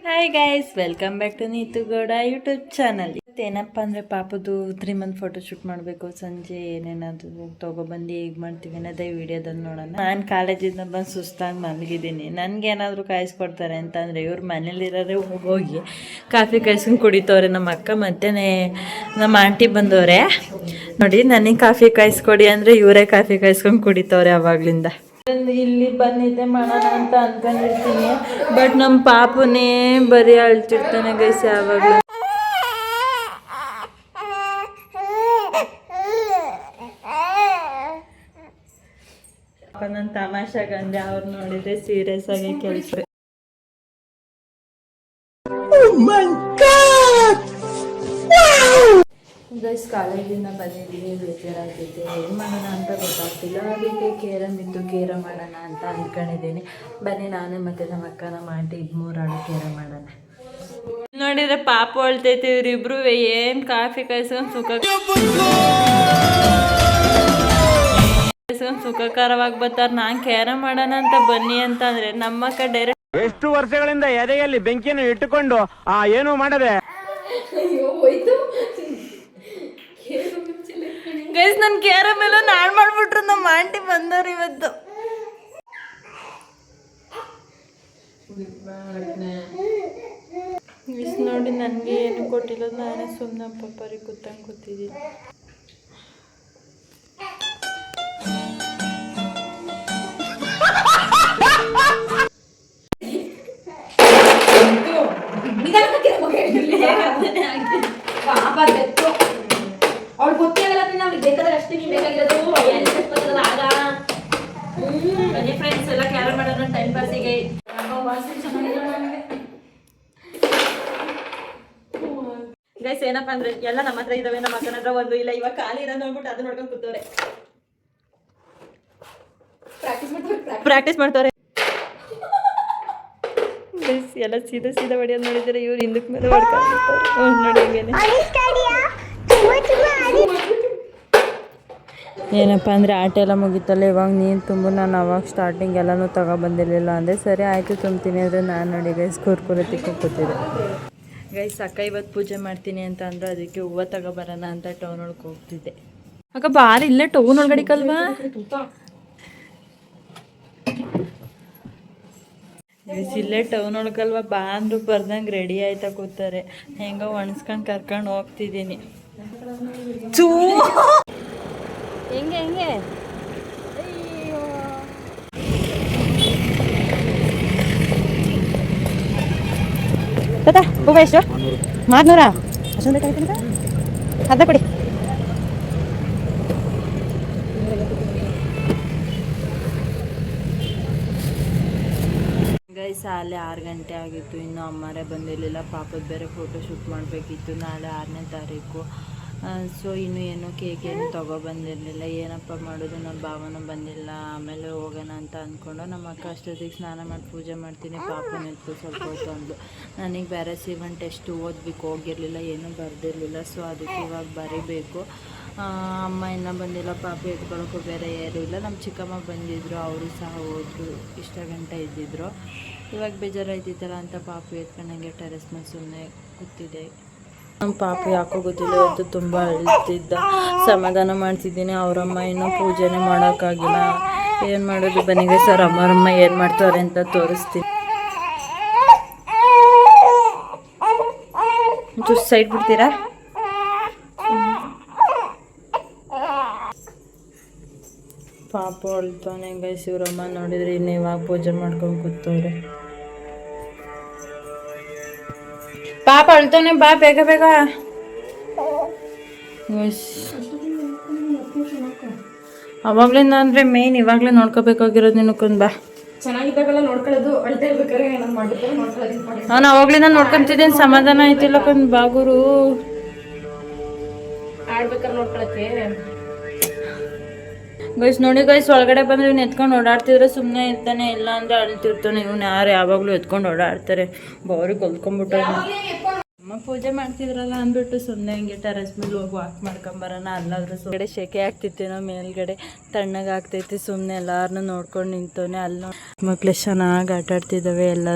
Hi guys, welcome back to Neetu Gowda YouTube channel. ಏನಪ್ಪ ಅಂದರೆ ಪಾಪದು 3 month photo shoot ಮಾಡಬೇಕು. ಸಂಜೆ ಏನೇನಾದರೂ ತೊಗೊಬಂದು ಹೇಗೆ ಮಾಡ್ತೀವಿ ಅನ್ನೋದೇ ವಿಡಿಯೋದಲ್ಲಿ ನೋಡೋಣ. ನಾನು ಕಾಲೇಜಿಂದ ಬಂದು ಸುಸ್ತಾಗಿ ಮಲಗಿದ್ದೀನಿ. ನನಗೇನಾದರೂ ಕಾಯಿಸ್ಕೊಡ್ತಾರೆ ಅಂತಂದರೆ ಇವ್ರು ಮನೇಲಿರೋರೆ ಹೋಗಿ ಕಾಫಿ ಕಾಯಿಸ್ಕೊಂಡು ಕುಡಿತವ್ರೆ. ನಮ್ಮ ಅಕ್ಕ ಮತ್ತೆ ನಮ್ಮ ಆಂಟಿ ಬಂದವ್ರೆ ನೋಡಿ. ನನಗೆ ಕಾಫಿ ಕಾಯಿಸ್ಕೊಡಿ ಅಂದರೆ ಇವರೇ ಕಾಫಿ ಕಾಯಿಸ್ಕೊಂಡು ಕುಡಿತವ್ರೆ ಅವಾಗ್ಲಿಂದ. ಇಲ್ಲಿ ಬಂದಿದ್ದೆ ಮಾಡೋಣ ಅಂತ ಅನ್ಕೊಂಡಿರ್ತೀನಿ, ಬಟ್ ನಮ್ಮ ಪಾಪುನೇ ಬರೀ ಅಳ್ತಿರ್ತಾನೆ ಗೈಸ್ ಯಾವಾಗಲೂ. ನನ್ನ ತಮಾಷೆಗಂದೆ ಅವ್ರು ನೋಡಿದ್ರೆ ಸೀರಿಯಸ್ ಆಗಿ ಕೆಲಸ. ಗೈಸ್ ಕಾಲೇಜಿಂದ ಬಂದಿದ್ದೀವಿ, ಬೇಜಾರಾಗ್ತೈತೆ, ಏನು ಮಾಡೋಣ ಅಂತ ಗೊತ್ತಾಗ್ತಿಲ್ಲ. ಅದಕ್ಕೆ ಕೇರಮ್ ಇತ್ತು, ಕೇರಮ್ ಮಾಡೋಣ ಅಂತ ಅಂದ್ಕೊಂಡಿದ್ದೀನಿ. ಬನ್ನಿ ನಾನು ಮತ್ತು ನಮ್ಮ ಅಕ್ಕ ನಮ್ಮ ಆಂಟಿ 3 ಆಳು ಕೇರಮ್ ಮಾಡೋಣ. ನೋಡಿದ್ರೆ ಪಾಪ ಅಳ್ತೈತೆ, ಇವರಿಬ್ರು ಏನು ಕಾಫಿ ಕಾಯಿಸ್ಕೊಂಡು ಸುಖಕರವಾಗಿ ಬರ್ತಾರೆ. ನಾನು ಕೇರಮ್ ಮಾಡೋಣ ಅಂತ ಬನ್ನಿ ಅಂತಂದರೆ ನಮ್ಮ ಅಕ್ಕ ಡೈರೆಕ್ಟ್ ಎಷ್ಟು ವರ್ಷಗಳಿಂದ ಎದೆಯಲ್ಲಿ ಬೆಂಕಿಯನ್ನು ಇಟ್ಟುಕೊಂಡು ಏನು ಮಾಡದೆ ಗೈಸ್ ನನ್ನ ಕೇರಮ್ ಎಲ್ಲ ನಾಳು ಮಾಡ್ಬಿಟ್ರು. ನಮ್ಮ ಆಂಟಿ ಬಂದವ್ರು ಇವತ್ತು. ನೋಡಿ ನನಗೆ ಏನು ಕೊಟ್ಟಿಲ್ಲ, ನಾನೇ ಸುಮ್ಮನೆ ಪಪ್ಪರಿ ಕೂತಂಗೆ ಕೂತಿದ್ದೀನಿ. ಅವ್ಳು ಗೊತ್ತಿರಲ್ಲ, ನಾವು ಬೇಕಾದ್ರೆ ಅಷ್ಟೇ ಬೇಕಾಗಿರೋದು. ಬನ್ನಿ ಫ್ರೆಂಡ್ಸ್, ಎಲ್ಲ ಕ್ಯಾರಮ್ ಮಾಡೋಣ ಟೈಮ್ ಪಾಸಿಗೆ. ಗೈಸ್ ಏನಪ್ಪ ಅಂದ್ರೆ ಎಲ್ಲ ನಮ್ಮ ಹತ್ರ ಇದಾವೆ, ನಮ್ಮ ಅಕ್ಕನ ಹತ್ರ ಒಂದು ಇಲ್ಲ. ಇವಾಗ ಖಾಲಿ ಇರೋದು ನೋಡ್ಬಿಟ್ಟು ಅದು ನೋಡ್ಕೊಂಡು ಕೂತವ್ರೆ, ಪ್ರಾಕ್ಟೀಸ್ ಮಾಡ್ತವ್ರೆ. ಗೈಸ್ ಎಲ್ಲ ಸೀದಾ ಸೀದಾ ಹೊಡಿಯೋದು ನೋಡಿದ್ರೆ ಇವ್ರು ಹಿಂದಕ್ಕೆ ಮೇಲೆ ಹೊಡ್ಕೊಂಡು ನೋಡಿ ಹಂಗೇನೆ. ಏನಪ್ಪ ಅಂದರೆ ಆಟ ಎಲ್ಲ ಮುಗಿತಲ್ಲ, ಇವಾಗ ನೀರು ತುಂಬ. ನಾನು ಅವಾಗ ಸ್ಟಾರ್ಟಿಂಗ್ ಎಲ್ಲನೂ ತಗೊಬಂದಿರಲಿಲ್ಲ ಅಂದರೆ ಸರಿ ಆಯಿತು ತುಂಬ್ತೀನಿ ಅಂದರೆ ನಾನು ನೋಡಿ ಗೈಸ್ ಕುರ್ಕುರೆ ತಿಕ್ಕೊಂಡು ಕೂತಿದ್ದೆ. ಗೈಸ್ ಅಕ್ಕ ಇವತ್ತು ಪೂಜೆ ಮಾಡ್ತೀನಿ ಅಂತ ಅಂದರು, ಅದಕ್ಕೆ ಹೂವು ತಗೊಬರೋಣ ಅಂತ ಟೌನ್ ಒಳಗೆ ಹೋಗ್ತಿದ್ದೆ. ಅಕ್ಕ ಬಾರಿ ಇಲ್ಲೇ ಟೌನ್ ಒಳಗಡೆ ಕಲ್ವಾ. ಗೈಸ್ ಇಲ್ಲೇ ಟೌನ್ ಒಳಗಲ್ವಾ, ಬಾ ಅಂದ್ರು ಬರ್ದಂಗೆ ರೆಡಿ ಆಯ್ತಾ ಕೂತಾರೆ. ಹೆಂಗೋ ಒಣಸ್ಕೊಂಡು ಕರ್ಕೊಂಡು ಹೋಗ್ತಿದ್ದೀನಿ. ಚೂ ಹೆಂಗೆ ಹೆಂಗೆ ಹೂವು ಎಷ್ಟು? 400 ಅಷ್ಟೊಂದು ಬೇಕಾಯ್ತಂತ ಅರ್ಧ ಕೊಡಿ. ಗೈಸ್ ಅಲ್ಲೇ 6 ಗಂಟೆ ಆಗಿತ್ತು, ಇನ್ನೂ ಅಮ್ಮರೇ ಬಂದಿರಲಿಲ್ಲ. ಪಾಪದ ಬೇರೆ ಫೋಟೋ ಶೂಟ್ ಮಾಡಬೇಕಿತ್ತು, ನಾಳೆ 6ನೇ ತಾರೀಕು. ಸೊ ಇನ್ನೂ ಏನೋ ಕೇಕ್ ಏನು ತೊಗೊಬಂದಿರಲಿಲ್ಲ. ಏನಪ್ಪ ಮಾಡೋದು, ನಮ್ಮ ಭಾವನ ಬಂದಿಲ್ಲ, ಆಮೇಲೆ ಹೋಗೋಣ ಅಂತ ಅಂದ್ಕೊಂಡು ನಮ್ಮ ಅಕ್ಕ ಅಷ್ಟೊತ್ತಿಗೆ ಸ್ನಾನ ಮಾಡಿ ಪೂಜೆ ಮಾಡ್ತೀನಿ, ಪಾಪನ ಎತ್ಕೊ ಸ್ವಲ್ಪ ಹೊತ್ತು ಅಂದು. ನನಗೆ ಬೇರೆ ಸಿವನ್ ಟೆಸ್ಟ್ ಓದಬೇಕು, ಹೋಗಿರಲಿಲ್ಲ, ಏನೂ ಬರೆದಿರಲಿಲ್ಲ. ಸೊ ಅದಕ್ಕೆ ಇವಾಗ ಬರೀಬೇಕು. ಅಮ್ಮ ಇನ್ನೂ ಬಂದಿಲ್ಲ, ಪಾಪ ಎತ್ಕೊಳ್ಳೋಕ್ಕೂ ಬೇರೆ ಯಾರೂ ಇಲ್ಲ. ನಮ್ಮ ಚಿಕ್ಕಮ್ಮ ಬಂದಿದ್ದರು, ಅವರು ಸಹ ಹೋದ್ರು, ಇಷ್ಟ ಗಂಟೆ ಇದ್ದಿದ್ರು. ಇವಾಗ ಬೇಜಾರಾಯ್ತಿತ್ತಲ್ಲ ಅಂತ ಪಾಪು ಎತ್ಕೊಂಡಂಗೆ ಟೆರೆಸ್ ಮೇಲೆ ಸುಮ್ಮನೆ ಕೂತಿದ್ದೆ. ನಮ್ಮ ಪಾಪು ಯಾಕೋ ಗೊತ್ತಿಲ್ಲ, ಇವತ್ತು ತುಂಬ ಅಳ್ತಿದ್ದ. ಸಮಾಧಾನ ಮಾಡ್ತಿದ್ದೀನಿ. ಅವರಮ್ಮ ಇನ್ನೂ ಪೂಜೆನೇ ಮಾಡೋಕ್ಕಾಗಿಲ್ಲ. ಏನು ಮಾಡೋದು, ಬನ್ನಿಗೆ ಸರ್ ಅಮ್ಮರಮ್ಮ ಏನು ಮಾಡ್ತಾರೆ ಅಂತ ತೋರಿಸ್ತೀನಿ. ಜೂಸ್ ಸೈಡ್ ಬಿಡ್ತೀರಾ? ಪಾಪು ಅಳ್ತಾನೆ ಗೈಸ್. ಇವರಮ್ಮ ನೋಡಿದ್ರೆ ಇನ್ನು ಇವಾಗ ಪೂಜೆ ಮಾಡ್ಕೊಂಡು ಕೂತವ್ರೆ. ಪಾಪ ಅಳ್ತಾನೆ, ಬಾ ಬೇಗ ಬೇಗ. ಅವಾಗ್ಲಿಂದ ಅಂದರೆ ಮೇನ್ ಇವಾಗಲೇ ನೋಡ್ಕೋಬೇಕಾಗಿರೋದು. ನಿನ್ಕೊಂಡ್ ಬಾ, ಚೆನ್ನಾಗಿದ್ದಾಗಲ್ಲ ನೋಡ್ಕೊಳ್ಳೋದು, ಅಳ್ತಾ ಇರ್ಬೇಕಾದ್ರೆ ಏನಾದ್ರು ಮಾಡಿರ್ತಾರೆ ನೋಡ್ಕೊಳ್ಳೋದು. ನಾನು ಅವಾಗ್ಲಿಂದ ನೋಡ್ಕೊಂತಿದ್ದೀನಿ, ಸಮಾಧಾನ ಆಯ್ತಿಲ್ಲ ಕೊಂದ್ ಬಾಗುರು. ಆಡ್ಬೇಕಾದ್ರೆ ನೋಡ್ಕೊಳಕ್ಕೆ ಗೈಸ್ ನೋಡಿ ಗೈಸ್, ಒಳಗಡೆ ಬಂದರೆ ಇವ್ನು ಎತ್ಕೊಂಡು ಓಡಾಡ್ತಿದ್ರೆ ಸುಮ್ಮನೆ ಇರ್ತಾನೆ, ಇಲ್ಲ ಅಂದರೆ ಅಳ್ತಿರ್ತಾನೆ. ಇವ್ನು ಯಾವಾಗಲೂ ಎತ್ಕೊಂಡು ಓಡಾಡ್ತಾರೆ, ಬಾರಿ ಕಲ್ತ್ಕೊಂಡ್ಬಿಟ್ಟು. ಅಮ್ಮ ಪೂಜೆ ಮಾಡ್ತಿದ್ರಲ್ಲ ಅಂದ್ಬಿಟ್ಟು ಸುಮ್ಮನೆ ಹಿಂಗೆ ಟೆರೆಸ್ ಮೇಲೆ ಹೋಗಿ ವಾಕ್ ಮಾಡ್ಕೊಂಬರೋಣ. ಅಲ್ಲಾದ್ರೂ ಹೊರಗಡೆ ಶೆಕೆ ಆಗ್ತಿತ್ತೇನೋ, ಮೇಲ್ಗಡೆ ತಣ್ಣಗೆ ಆಗ್ತೈತಿ. ಸುಮ್ಮನೆ ಎಲ್ಲಾರನ್ನೂ ನೋಡ್ಕೊಂಡು ನಿಂತವನೆ. ಅಲ್ಲಿ ಮಕ್ಳು ಚೆನ್ನಾಗಿ ಆಟಾಡ್ತಿದ್ದಾವೆ, ಎಲ್ಲ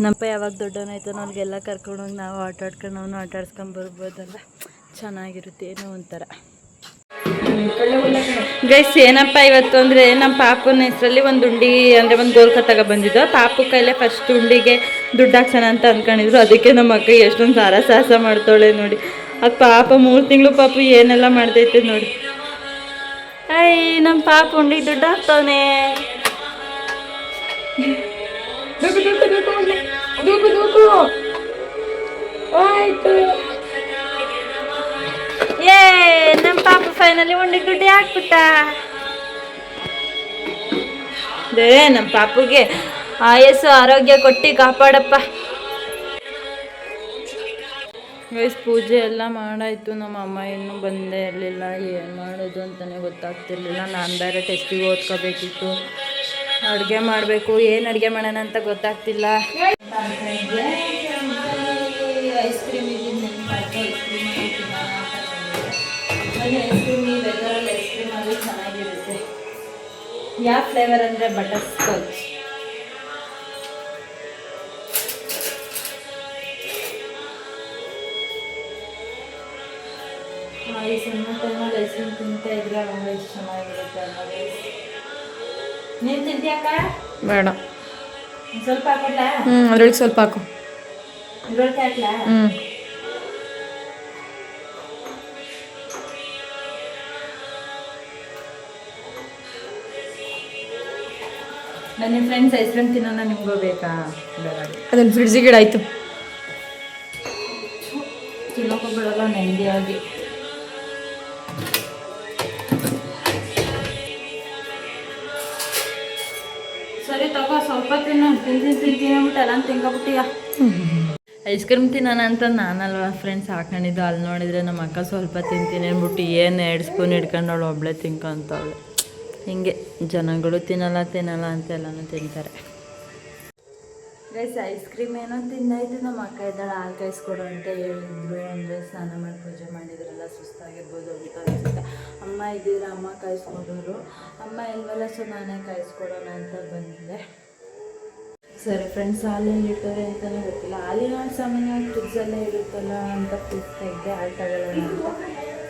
ನಮ್ಮಪ್ಪ ಯಾವಾಗ ದೊಡ್ಡವನಾಯ್ತಾನೋ ಅವ್ರಿಗೆಲ್ಲ ಕರ್ಕೊಂಡೋಗಿ ನಾವು ಆಟ ಆಡ್ಕೊಂಡು ಅವನು ಆಟ ಆಡ್ಸ್ಕೊಂಡು ಬರ್ಬೋದಲ್ಲ, ಚೆನ್ನಾಗಿರುತ್ತೆ ಏನೋ ಒಂಥರ. ಗೈಸ್ ಏನಪ್ಪ ಇವತ್ತು ಅಂದರೆ ನಮ್ಮ ಪಾಪನ ಹೆಸರಲ್ಲಿ ಒಂದು ಉಂಡಿ ಅಂದರೆ ಒಂದು ಗೋಲ್ಕ ತಗೊಬಂದಿದ್ದು. ಪಾಪು ಕೈಲೇ ಫಸ್ಟ್ ಉಂಡಿಗೆ ದುಡ್ಡು ಹಾಕ್ಸೋಣ ಅಂತ ಅಂದ್ಕೊಂಡಿದ್ರು. ಅದಕ್ಕೆ ನಮ್ಮ ಅಕ್ಕ ಎಷ್ಟೊಂದು ಸಾಹಸ ಮಾಡ್ತಾಳೆ ನೋಡಿ. ಅದು ಪಾಪ 3 ತಿಂಗಳು ಪಾಪು ಏನೆಲ್ಲ ಮಾಡ್ತೈತೆ ನೋಡಿ. ನಮ್ಮ ಪಾಪ ಉಂಡಿಗೆ ದುಡ್ಡು ಹಾಕ್ತವನೆ. ಏ ನಮ್ಮ ಪಾಪ ಫೈನಲಿ ಉಂಡಿಗೆ ದುಡ್ಡು ಹಾಕ್ಬಿಟ್ಟ. ದೇವರೇ ನಮ್ಮ ಪಾಪುಗೆ ಆಯಸ್ಸು ಆರೋಗ್ಯ ಕೊಟ್ಟು ಕಾಪಾಡಪ್ಪ. ಗೈಸ್ ಪೂಜೆ ಎಲ್ಲ ಮಾಡಾಯಿತು. ನಮ್ಮ ಅಮ್ಮ ಇನ್ನೂ ಬಂದೇ ಇರಲಿಲ್ಲ. ಏನು ಮಾಡೋದು ಅಂತಲೇ ಗೊತ್ತಾಗ್ತಿರ್ಲಿಲ್ಲ. ನಾನು ಬೇರೆ ಟೆಸ್ಟಿಗೆ ಓದ್ಕೋಬೇಕಿತ್ತು. ಅಡುಗೆ ಮಾಡಬೇಕು, ಏನು ಅಡುಗೆ ಮಾಡೋಣ ಅಂತ ಗೊತ್ತಾಗ್ತಿಲ್ಲ. ಐಸ್ ಕ್ರೀಮ್ ಐಸ್ ಕ್ರೀಮ್ ಈ ವೆದರಲ್ಲಿ ಐಸ್ ಕ್ರೀಮ್ ಅದು ಚೆನ್ನಾಗಿರುತ್ತೆ. ಯಾವ ಫ್ಲೇವರ್ ಅಂದರೆ ಬಟರ್ ಸ್ಕಾಚ್. ಈ ಸಣ್ಣ ಟೈಮಲ್ಲಿ ಐಸ್ ಕ್ರೀಮ್ ತಿಂತಾ ಇದ್ರೆ ಅವಾಗ ಎಷ್ಟು ಚೆನ್ನಾಗಿರುತ್ತೆ ಅಲ್ಲ. ನೀನು ತಿಂತೀಯಕ್ಕ? ಬೇಡ, ಸ್ವಲ್ಪ ಹಾಕಲ್ಲ. ಅದ್ರೊಳಗೆ ಸ್ವಲ್ಪ ಹಾಕು. ಇದ್ರೊಳಗೆ ಹಾಕ್ಲಾ? ನನ್ನ ಫ್ರೆಂಡ್ಸ್ ಐಸ್ ಕ್ರೀಮ್ ತಿನ್ನೋಣ, ನಿಮಗೂ ಬೇಕಾ? ಅದನ್ನು ಫ್ರಿಡ್ಜಿಗೆ ಇಡಾಯ್ತು. ತಿನ್ನೋಕೆ ಬಿಡಲ್ಲ ನೆಮ್ಮದಿಯಾಗಿ. ಸರಿ ತಗೋ, ಸ್ವಲ್ಪ ತಿಂತೀನಿ ಅಂದ್ಬಿಟ್ಟು ಎಲ್ಲ ತಿನ್ಕೊಬಿಟ್ಟಿಯ. ಐಸ್ ಕ್ರೀಮ್ ತಿನ್ನೋಣ ಅಂತ ನಾನಲ್ವಾ ಫ್ರೆಂಡ್ಸ್ ಹಾಕೊಂಡಿದ್ದು. ಅಲ್ಲಿ ನೋಡಿದರೆ ನಮ್ಮ ಅಕ್ಕ ಸ್ವಲ್ಪ ತಿಂತೀನಿ ಅಂದ್ಬಿಟ್ಟು ಏನು 2 ಸ್ಪೂನ್ ಹಿಡ್ಕೊಂಡು ಒಬ್ಬಳೇ ತಿನ್ಕೊಂತವಳೆ. ಹಿಂಗೆ ಜನಗಳು ತಿನ್ನಲ್ಲ ಅಂತ ಎಲ್ಲನೂ ತಿಂತಾರೆ. ಗೈಸ್ ಐಸ್ ಕ್ರೀಮ್ ಏನೋ ತಿಂದಾಯ್ತು. ನಮ್ಮ ಅಕ್ಕ ಇದ್ದಾಳೆ, ಹಾಲು ಕಾಯಿಸ್ಕೊಡು ಅಂತ ಹೇಳಿದ್ರು. ಅಂದರೆ ಸ್ನಾನ ಮಾಡಿ ಪೂಜೆ ಮಾಡಿದ್ರಲ್ಲ, ಸುಸ್ತಾಗಿರ್ಬೋದು ಅಂತ ಅನಿಸುತ್ತೆ. ಅಮ್ಮ ಇದ್ದೀರ, ಅಮ್ಮ ಕಾಯಿಸ್ಕೊಡೋರು. ಅಮ್ಮ ಇಲ್ವಲ್ಲ, ಸೊ ನಾನೇ ಕಾಯಿಸ್ಕೊಡೋಣ ಅಂತ ಬಂದಿದೆ. ಸರಿ ಫ್ರೆಂಡ್ಸ್, ಹಾಲೆಲ್ಲಿ ಇಟ್ಟವ್ರೆ ಅಂತಲೇ ಗೊತ್ತಿಲ್ಲ. ಹಾಲಿನ ಸಾಮಾನ್ಯವಾಗಿ ಫ್ರಿಡ್ಜಲ್ಲೇ ಇರುತ್ತಲ್ಲ ಅಂತ ಫ್ರಿಡ್ಜ್ ತೆಗೆದೆ ಹಾಲು ತಗೊಳ್ಳೋಣ ಅಂತ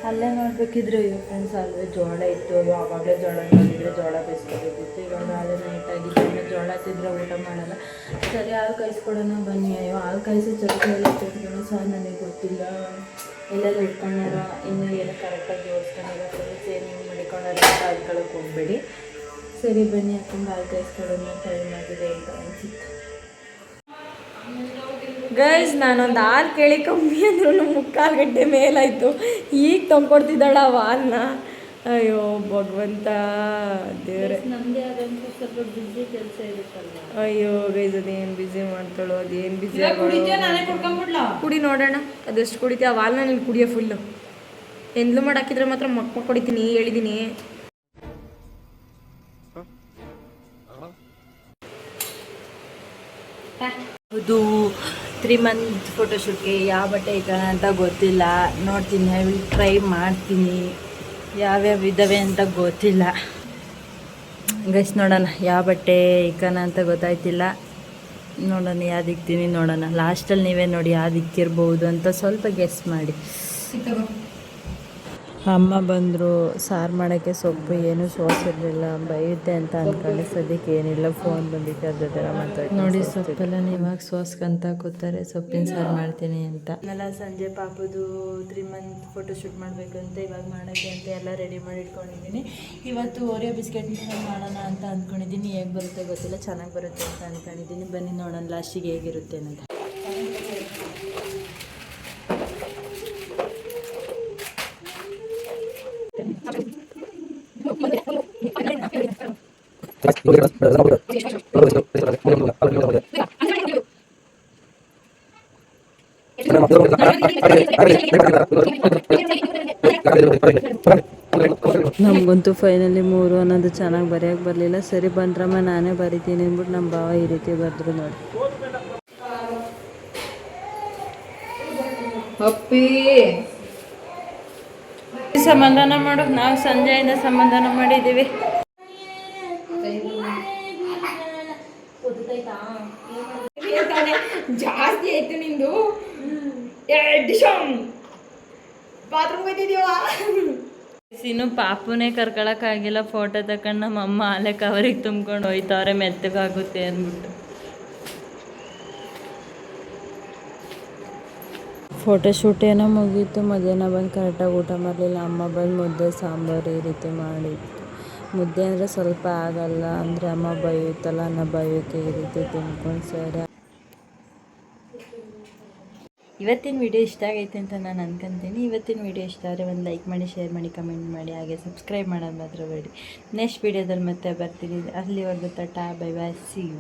ಅಲ್ಲೇ ನೋಡಬೇಕಿದ್ರೆ ಅಯ್ಯೋ ಫ್ರೆಂಡ್ಸ್ ಅಲ್ಲೇ ಜೋಳ ಇತ್ತು. ಆವಾಗಲೇ ಜೋಳ ನೋಡಿದರೆ ಜೋಳ ಬೇಯಿಸ್ಕೋಬೇಕಿತ್ತು. ಇವಾಗ ಹಾಲು ನೈಟಾಗಿ ಜೋಳ ತಿಂದರೆ ಊಟ ಮಾಡಲ್ಲ. ಸರಿ ಹಾಲು ಕಾಯಿಸ್ಕೊಡೋಣ ಬನ್ನಿ. ಅಯ್ಯೋ ಹಾಲು ಕಾಯಿಸಿ ಚಟ್ನಿ ಎಲ್ಲ ತಿಂದ್ಕೊಂಡು ಸಹ ನನಗೆ ಗೊತ್ತಿಲ್ಲ. ಎಲ್ಲೆಲ್ಲ ಇಟ್ಕೊಂಡಾರೋ ಇನ್ನೂ ಏನೋ ಕರೆಕ್ಟಾಗಿ ಜೋಡಿಸ್ಕೊಂಡಿರೋ ಫ್ರೆಂಡ್ಸ್ ಏನೇನು ಮಾಡಿಕೊಂಡಾರೋ ಅಂತ ಅದ್ಕೊಳಕ್ಕೆ ಹೋಗಬೇಡಿ. ಸರಿ ಬನ್ನಿ, ಯಾಕಂದ್ರೆ ಹಾಲು ಕಾಯಿಸ್ಕೊಡೋಣ ಟೈಮ್ ಆಗಿದೆ ಅಂತ ಅನಿಸಿತ್ತು. ಗೈಸ್ ನಾನೊಂದು ಹಾಲು ಕೇಳಿ ಕಮ್ಮಿ ಅಂದ್ರೂ 3/4 ಗಂಟೆ ಮೇಲಾಯಿತು. ಈಗ ತೊಗೊಂಡ್ಕೊಡ್ತಿದ್ದಾಳ ಆ ಹಾಲನ್ನ. ಅಯ್ಯೋ ಭಗವಂತ ದೇವ್ರೆ, ನಮ್ಮದೇ ಆದಂಥ ಸ್ವಲ್ಪ ಬಿಸಿ ಕೆಲಸ ಇರುತ್ತಲ್ಲ. ಅಯ್ಯೋ ಗೈಸ್ ಅದೇನು ಬಿಸಿ ಮಾಡ್ತಾಳೋ, ಅದೇನು ಬಿಸಿ ಕುಡಿ ನೋಡೋಣ ಅದೆಷ್ಟು ಕುಡಿತೀಯ. ಆ ಹಾಲನ್ನ ನೀನು ಕುಡಿಯೋ ಫುಲ್ಲು. ಎಂದ್ಲು ಮಾಡಿ ಹಾಕಿದ್ರೆ ಮಾತ್ರ ಮಕ್ಕ ಕುಡಿತೀನಿ ಹೇಳಿದ್ದೀನಿ. ಇದು 3 ಮಂತ್ ಫೋಟೋಶೂಟ್ಗೆ ಯಾವ ಬಟ್ಟೆ ಇಕ್ಕೋಣ ಅಂತ ಗೊತ್ತಿಲ್ಲ. ನೋಡ್ತೀನಿ, ಐ ವಿಲ್ ಟ್ರೈ ಮಾಡ್ತೀನಿ. ಯಾವ್ಯಾವ ಇದ್ದಾವೆ ಅಂತ ಗೊತ್ತಿಲ್ಲ. ಗೈಸ್ ನೋಡೋಣ ಯಾವ ಬಟ್ಟೆ ಇಕ್ಕೋಣ ಅಂತ ಗೊತ್ತಾಯ್ತಿಲ್ಲ. ನೋಡೋಣ ಯಾವ್ದು ಇಕ್ತೀನಿ ನೋಡೋಣ. ಲಾಸ್ಟಲ್ಲಿ ನೀವೇ ನೋಡಿ ಯಾವ್ದು ಇಕ್ಕಿರ್ಬೋದು ಅಂತ ಸ್ವಲ್ಪ ಗೆಸ್ ಮಾಡಿ. ಅಮ್ಮ ಬಂದರು. ಸಾರು ಮಾಡೋಕ್ಕೆ ಸೊಪ್ಪು ಏನೂ ಸೋಸಿರಲಿಲ್ಲ. ಬೈಯುತ್ತೆ ಅಂತ ಅಂದ್ಕೊಂಡೆ. ಸದ್ಯಕ್ಕೆ ಏನಿಲ್ಲ, ಫೋನ್ ಬಂದಿತ್ತು, ಅದ್ರ ಥರ ಮಾತಾಡಿ ನೋಡಿ. ಸೊಪ್ಪೆಲ್ಲ ಇವಾಗ ಸೋಸ್ಕೊಂತ ಕೂತಾರೆ, ಸೊಪ್ಪಿನ ಸಾರು ಮಾಡ್ತೀನಿ ಅಂತ. ಆಮೇಲೆ ಸಂಜೆ ಪಾಪದು 3 ಮಂತ್ ಫೋಟೋಶೂಟ್ ಮಾಡಬೇಕು ಅಂತ ಇವಾಗ ಮಾಡೋಕ್ಕೆ ಅಂತ ಎಲ್ಲ ರೆಡಿ ಮಾಡಿ ಇಟ್ಕೊಂಡಿದ್ದೀನಿ. ಇವತ್ತು ಓರಿಯೋ ಬಿಸ್ಕೆಟ್ ಮಾಡೋಣ ಅಂತ ಅಂದ್ಕೊಂಡಿದ್ದೀನಿ. ಹೇಗೆ ಬರುತ್ತೆ ಗೊತ್ತಿಲ್ಲ, ಚೆನ್ನಾಗಿ ಬರುತ್ತೆ ಅಂತ ಅಂದ್ಕೊಂಡಿದ್ದೀನಿ. ಬನ್ನಿ ನೋಡೋಣ ಲಾಸ್ಟಿಗೆ ಹೇಗಿರುತ್ತೆ ಅಂತ. ನಮಗಂತೂ ಫೈನಲಿ 3 ಅನ್ನೋದು ಚೆನ್ನಾಗಿ ಬರೆಯೋಕ್ಕೆ ಬರಲಿಲ್ಲ. ಸರಿ ಬಂದ್ರಮ್ಮ ನಾನೇ ಬರಿತೀನಿ ಅಂದ್ಬಿಟ್ಟು ನಮ್ಮ ಭಾವ ಈ ರೀತಿ ಬರೆದ್ರು ನೋಡಿ. ಅಪ್ಪಿ ಸಮಾಧಾನ ಮಾಡು. ನಾವು ಸಂಜೆಯಿಂದ ಸಮಾಧಾನ ಮಾಡಿದ್ದೀವಿ. ಜಾಸ್ತಿ ಆಯ್ತು ನಿಂದು ಬಾತ್ರೂಮ್ ಹೋಯ್ತಿದ್ಯವ. ಇನ್ನು ಪಾಪುನೇ ಕರ್ಕೊಳಕ್ಕಾಗಿಲ್ಲ, ಫೋಟೋ ತಗೊಂಡು ನಮ್ಮ ಅಮ್ಮ ಅಲ್ಲೇ ಕವರಿಗೆ ತುಂಬ್ಕೊಂಡು ಹೋಯ್ತವ್ರೆ ಮೆತ್ತಗಾಗುತ್ತೆ ಅಂದ್ಬಿಟ್ಟು. ಫೋಟೋಶೂಟ್ ಏನೋ ಮುಗೀತು, ಮಧ್ಯಾಹ್ನ ಬಂದು ಕರೆಕ್ಟಾಗಿ ಊಟ ಮಾಡಲಿಲ್ಲ. ಅಮ್ಮ ಬಂದು ಮುದ್ದೆ ಸಾಂಬಾರು ಈ ರೀತಿ ಮಾಡಿತ್ತು. ಮುದ್ದೆ ಅಂದರೆ ಸ್ವಲ್ಪ ಆಗಲ್ಲ ಅಂದರೆ ಅಮ್ಮ ಬೈಯುತ್ತಲ್ಲ, ಅನ್ನ ಬೈಯೋಕ್ಕೆ ಈ ರೀತಿ ತಿನ್ಕೊಂಡು ಸೇರಿ. ಇವತ್ತಿನ ವಿಡಿಯೋ ಇಷ್ಟ ಆಗೈತೆ ಅಂತ ನಾನು ಅನ್ಕೊಂತೀನಿ. ಇವತ್ತಿನ ವಿಡಿಯೋ ಇಷ್ಟ ಆದರೆ ಒಂದು ಲೈಕ್ ಮಾಡಿ, ಶೇರ್ ಮಾಡಿ, ಕಮೆಂಟ್ ಮಾಡಿ, ಹಾಗೆ ಸಬ್ಸ್ಕ್ರೈಬ್ ಮಾಡೋದು ಮಾತ್ರ ಬೇಡಿ. ನೆಕ್ಸ್ಟ್ ವಿಡಿಯೋದಲ್ಲಿ ಮತ್ತೆ ಬರ್ತೀನಿ. ಅಲ್ಲಿವರೆಗೂ tata, bye bye, see you.